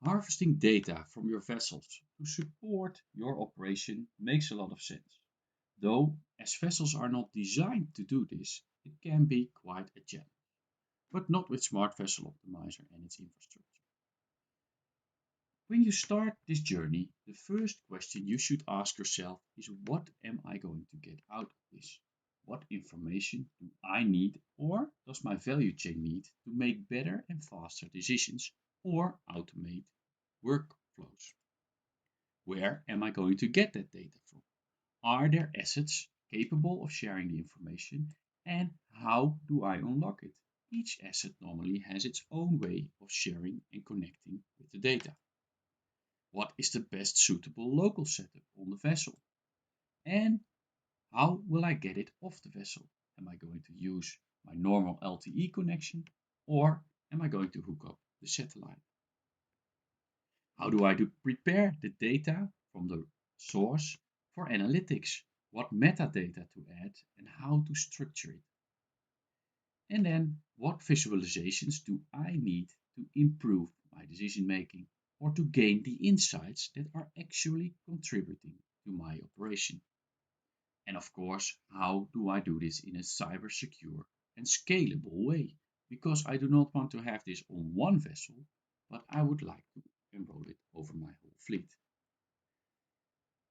Harvesting data from your vessels to support your operation makes a lot of sense. Though, as vessels are not designed to do this, it can be quite a challenge, but not with Smart Vessel Optimizer and its infrastructure. When you start this journey, the first question you should ask yourself is, what am I going to get out of this? What information do I need or does my value chain need to make better and faster decisions or automate workflows? Where am I going to get that data from? Are there assets capable of sharing the information? And how do I unlock it? Each asset normally has its own way of sharing and connecting with the data. What is the best suitable local setup on the vessel? And how will I get it off the vessel? Am I going to use my normal LTE connection or am I going to hook up the satellite? How do I prepare the data from the source for analytics? What metadata to add and how to structure it? And then what visualizations do I need to improve my decision making or to gain the insights that are actually contributing to my operation? And of course, how do I do this in a cyber secure and scalable way? Because I do not want to have this on one vessel, but I would like to enroll it over my whole fleet.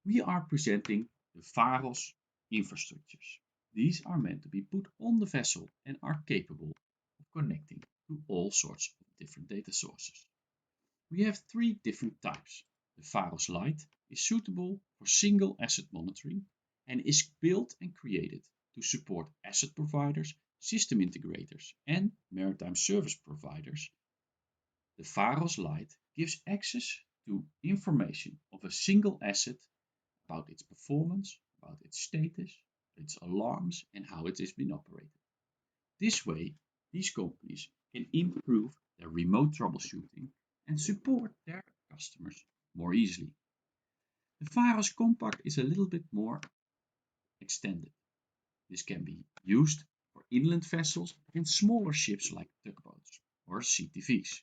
We are presenting the PHAROS infrastructures. These are meant to be put on the vessel and are capable of connecting to all sorts of different data sources. We have three different types. The PHAROS Lite is suitable for single asset monitoring and is built and created to support asset providers, system integrators, and maritime service providers. The PHAROS Lite gives access to information of a single asset about its performance, about its status, its alarms, and how it has been operated. This way, these companies can improve their remote troubleshooting and support their customers more easily. The PHAROS Compact is a little bit more extended. This can be used for inland vessels and smaller ships like tugboats or CTVs.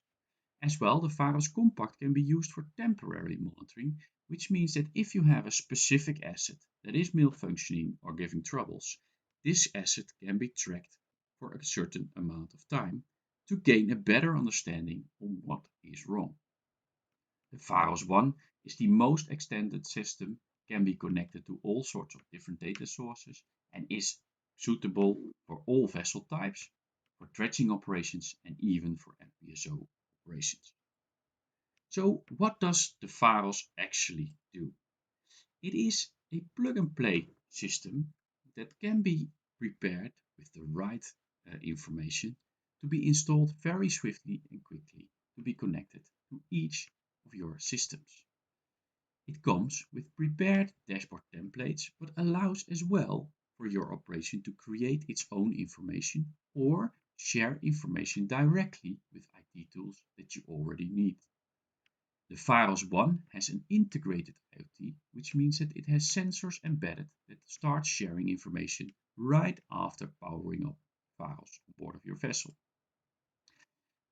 As well, the PHAROS Compact can be used for temporary monitoring, which means that if you have a specific asset that is malfunctioning or giving troubles, this asset can be tracked for a certain amount of time to gain a better understanding on what is wrong. The PHAROS One is the most extended system, can be connected to all sorts of different data sources, and is suitable for all vessel types, for dredging operations, and even for FPSO operations. So what does the PHAROS actually do? It is a plug-and-play system that can be prepared with the right information to be installed very swiftly and quickly to be connected to each of your systems. It comes with prepared dashboard templates, but allows as well for your operation to create its own information or share information directly with IT tools that you already need. The PHAROS One has an integrated IoT, which means that it has sensors embedded that start sharing information right after powering up PHAROS on board of your vessel.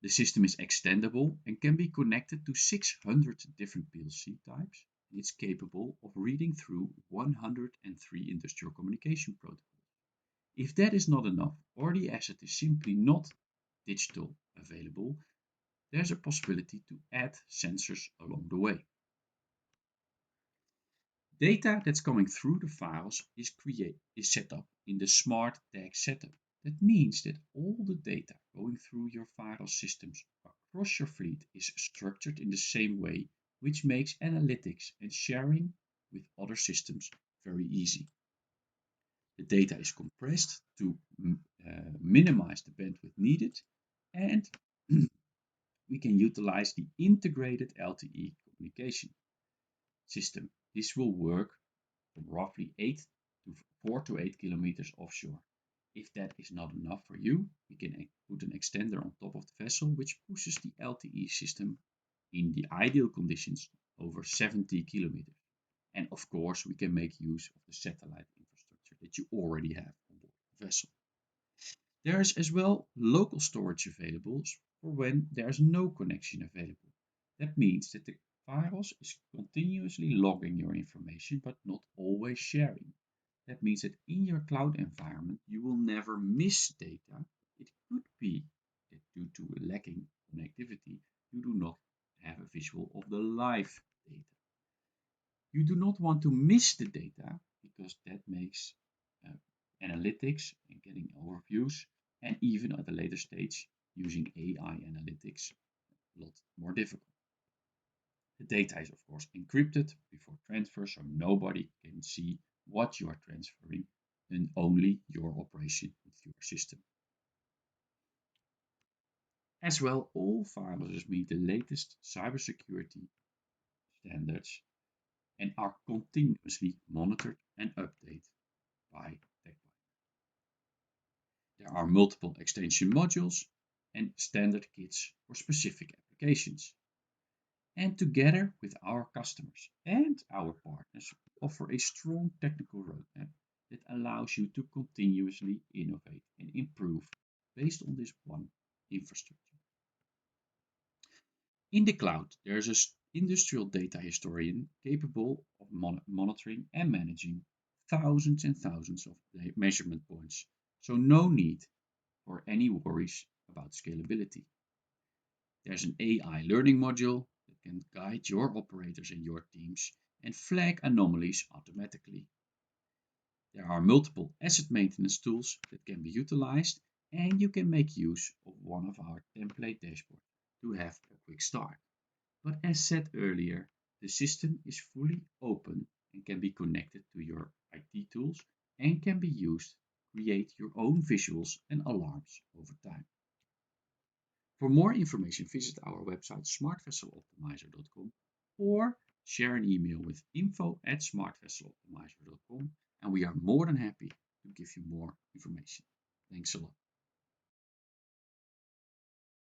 The system is extendable and can be connected to 600 different PLC types, and it's capable of reading through 103 industrial communication protocols. If that is not enough, or the asset is simply not digital available, there's a possibility to add sensors along the way. Data that's coming through the PHAROS is set up in the smart tag setup. That means that all the data going through your PHAROS systems across your fleet is structured in the same way, which makes analytics and sharing with other systems very easy. The data is compressed to minimize the bandwidth needed, and we can utilize the integrated LTE communication system. This will work from roughly 4 to 8 kilometers offshore. If that is not enough for you, we can put an extender on top of the vessel, which pushes the LTE system in the ideal conditions over 70 kilometers. And of course, we can make use of the satellite infrastructure that you already have on board the vessel. There is as well local storage available for when there is no connection available. That means that the PHAROS is continuously logging your information but not always sharing. That means that in your cloud environment you will never miss data. It could be that due to a lacking connectivity you do not have a visual of the live data. You do not want to miss the data because that makes uh, analytics and getting overviews, and even at a later stage using AI analytics, a lot more difficult. The data is of course encrypted before transfer, so nobody can see what you are transferring and only your operation with your system. As well, all firewalls meet the latest cybersecurity standards and are continuously monitored and updated by TechWise. There are multiple extension modules and standard kits for specific applications. And together with our customers and our partners, we offer a strong technical roadmap that allows you to continuously innovate and improve based on this one infrastructure. In the cloud, there is an industrial data historian capable of monitoring and managing thousands and thousands of measurement points, so no need for any worries about scalability. There's an AI learning module that can guide your operators and your teams and flag anomalies automatically. There are multiple asset maintenance tools that can be utilized, and you can make use of one of our template dashboards to have a quick start. But as said earlier, the system is fully open and can be connected to your IT tools and can be used to create your own visuals and alarms over time. For more information, visit our website smartvesseloptimizer.com or share an email with info@smartvesseloptimizer.com, and we are more than happy to give you more information. Thanks a lot.